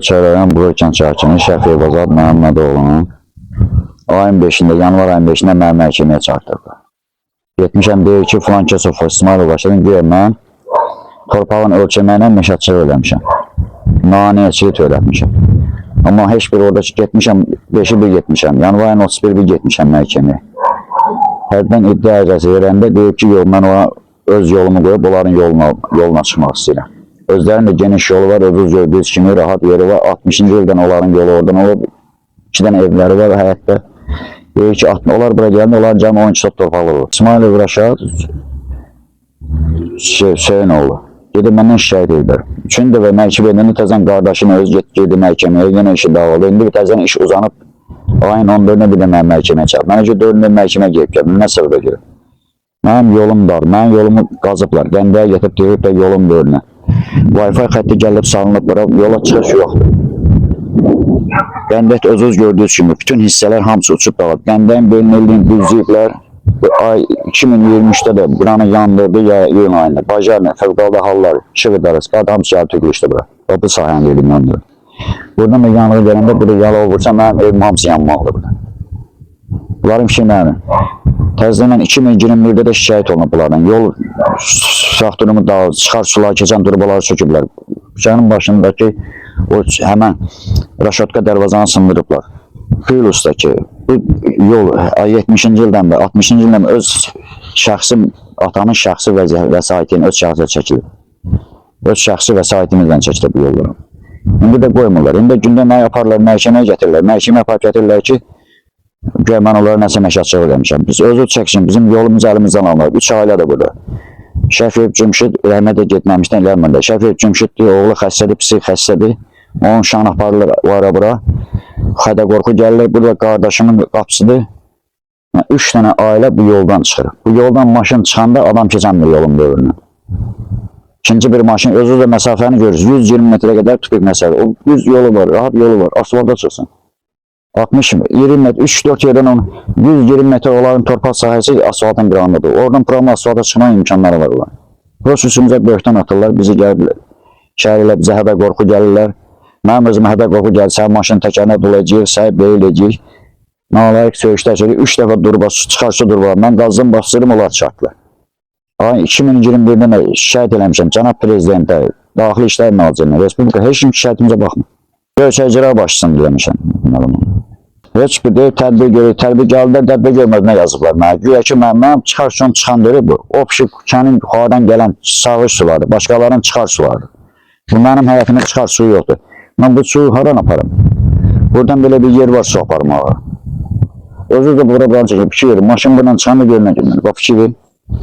Göyçay Buraycan Çarçının Şəfiyev Azad Məhəmmədoğlu'nun ayın 5'inde, yanvar ayın 5'inde mənim məhkəməyə çağırdırdı. Getmişəm deyir ki, filan Kəsov İsmail başladım deyir, mən torpağın ölçəməyinə məşətçilik eləmişəm. Naniyəçilik öyrətmişəm. Amma heç bir orada ki, getmişəm, 5'i bir getmişəm, yanvar ayın 31 bir getmişəm məhkəməyə. Hərdən iddia icazə verəndə deyir ki, yox, mən ona öz yolumu qoyub, onların yoluna çıxmaq istəyirəm. Özlərinin de geniş yolu var, özünüz gördüğünüz kimi rahat yeri var. 60-cı ildən onların yolu oradan olub. 2 dənə evləri var həyətdə. Deyir ki, onlar buraya gələndə onların cəmi 12 sot torpaqlı olur. İsmail Rəşad Hüseynoğlu gedib məndən şikayət edirlər. 3-cü dəfə məhkəmə edəndə təzən qardaşını öz getdi məhkəməyə, yenə işi davalı. İndi bir təzən iş uzanıb, ayın 14-də bir də mənim məhkəməyə çağırdı. Mənə görə 4-də məhkəməyə gelib gəldim. Nə səbəbə görə? Mənim yolum var, mənim yolumu qazıblar. Qəndəyə getirib deyib də yolum bölünə. Wi-Fi xətti gəlib salınıb, yola çıxış yoxdur. Qəndət özünüz gördüyünüz kimi bütün hissələr hamısı uçub dağılıb. Qəndəyin bölünüldüyünü düzləyiblər. Ay 2023'də də buranı yandırdı ya iyun ayında. Bacarla, fövqəladə hallar, işıq idarəsi, hamısı gəlib tökülüşdü bura. Bu sahəni yedim yandırdı. Buradan da yanığı gələndə burada yala olursa mənim evim hamısı yanmalıdır burada. Bunların bir şey mənim. Təzədən 2021'də də şikayət olunub bunlardan. Yol saxdurumu dağıldı, çıxar sular keçən turbaları söküblər. Küçənin başındakı o həmən Raşotka dərvazanı sındırıblar. Filus'daki bu yol 70-ci ildən və 60-cı ildən öz şəxsi, atanın şəxsi vəsaitini öz şəxsə çəkilir. Öz şəxsi vəsaitimizdən çəkilir bu yolları. İndi də qoymurlar. İndi gündə nə yaparlar, məhkəməyə gətirirlər. Məhkəməyə apar gətirirlər ki, göyə mən onlara nəsə məşətçilik eləmişəm. Biz özü çəksin, bizim yolumuz əlimizdən alınır. 3 ailə də burada. Şəfiyev Cümşid, rəhmətə getməmişdən gəlməndə. Şəfiyev Cümşiddir, oğlu xəstədir, psixik xəstədir. Onun şan aparılır vara bura. Xədə qorxu gəlirlər, burada qardaşımın qapısıdır. 3 dənə ailə bu yoldan çıxır. Bu yoldan maşın çıxanda adam keçənmir yolun dövrünü. İkinci bir maşın, özü də məsafəni görürsünüz. 120 metrə qədər tüpük məsələ. O düz yolu var, rahat yolu var, asfalta çıxsın. 60 20 metre, 3-4 yerden 120 metre olan torpaq sahəsi asfaltın bir andadır. Oradan promo asfalta çıxma imkanları var olan. Burası üstümüzə böhtan atırlar, bizi gəlirlər. Şəhərlə bizə hədə qorxu gəlirlər. Mənim özümə hədə qorxu gəlir, sən maşın təkərinə dolayacaq, səhib deyiləcək. Nalayıq söyüşlər söyləyir, 3 dəfə durba, çıxar su durba. Mən qazdım, bastırım, onlar çartlar. 2021'də şikayət eləmişəm, cənab prezidentə, Daxili İşlər Nazirine, Respublika, heç kim şikayətimizə baxmır. Göyçay başçısını demişəm. Heç bir deyib tədbir görür, tədbir gəlirlər, tədbir görməzinə yazıblar mənə. Güya ki, mənim çıxar son çıxan dörü bu. O pişik kənin yuxarıdan gələn sağış sulardır, başqalarının çıxar sulardır. Bu mənim həyətimin çıxar suyu yoxdur. Mən bu suyu haran aparım? Buradan belə bir yer var su aparmağa. Özü də burada buranı çəkir, fikir verir, maşın buradan çıxanı görünə görünür. Bax fikir verir,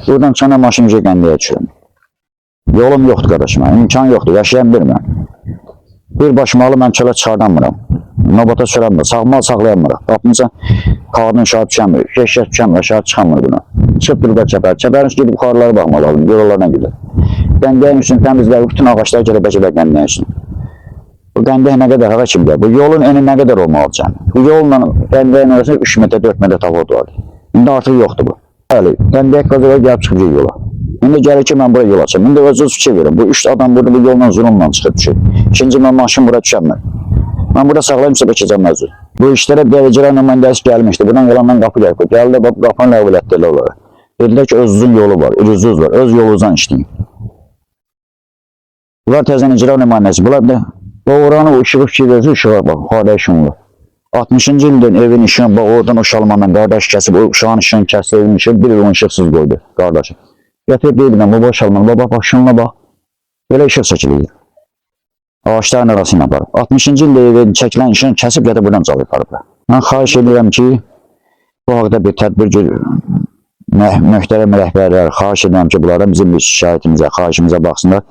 buradan çıxana maşın üzə qəndəyə düşürüm. Yolum yoxdur qardaşım, imkan yoxdur, yaşayan bilmirəm. Bir başmalı mən çölə çıxardamıram. Nobata sürəmir, sağmal saxlayamırıq. Qapımıza qadın şahid düşəmir, keşkət düşəmir, şahid çıxamır buna. Çıxıb bir çəpər, çəpərin üstü buxarları baxmalı alın, yollarına gidir. Qəndəyin üstünü təmizləyib, bütün ağaçlar gəlib qəndəyin üstünü. Bu qəndək nə qədər hava kimdir? Bu yolun eni nə qədər olmalı canım? Bu yolla qəndəyin arasında 3 metre, 4 metre tavod var. İndi artıq yoxdur bu. Bəli, qəndək qazığa gəlib çıxıb yola. İndi gəlir ki, mən buraya yol açım. İndi özünüz fikir verin. Bu 3 adam burada bu yoldan zulümlə çıxıb düşür. İkinci mən maşın bura düşəmir. Mən burada sağlayımsa keçəcəm mövcud. Bu işlərə dərəcələr nümayəndəsi gəlmişdi. Buradan yalandan qapı gəlib. Gəldi də qapını ləğv etdilər onlara. Dedilər ki, özünüzün yolu var, özünüz var, öz yolunuzdan işləyin. Bunlar təzən icra nümayəndəsi. Bunlar da oranı o işığı fikir verirsə, işığa bax, harada işin olur. 60-cı ildən evin işini, bax, oradan o şalmandan qardaş kəsib, o uşağın işini kəsib, evin işini, bir il işıqsız qoydu qardaşı. Gətirib deyildən, baba şalman, baba başınla bax, belə işıq çəkilir. Ağaçların arasına aparıb. 60-cı ildə evin çəkilən işini kəsib gətirib buradan çalıb aparıblar. Mən xahiş edirəm ki, bu haqda bir tədbir möhtərəm rəhbərlər xahiş edirəm ki, bunlardan bizim bir şikayətimizə, xahişimizə baxsınlar.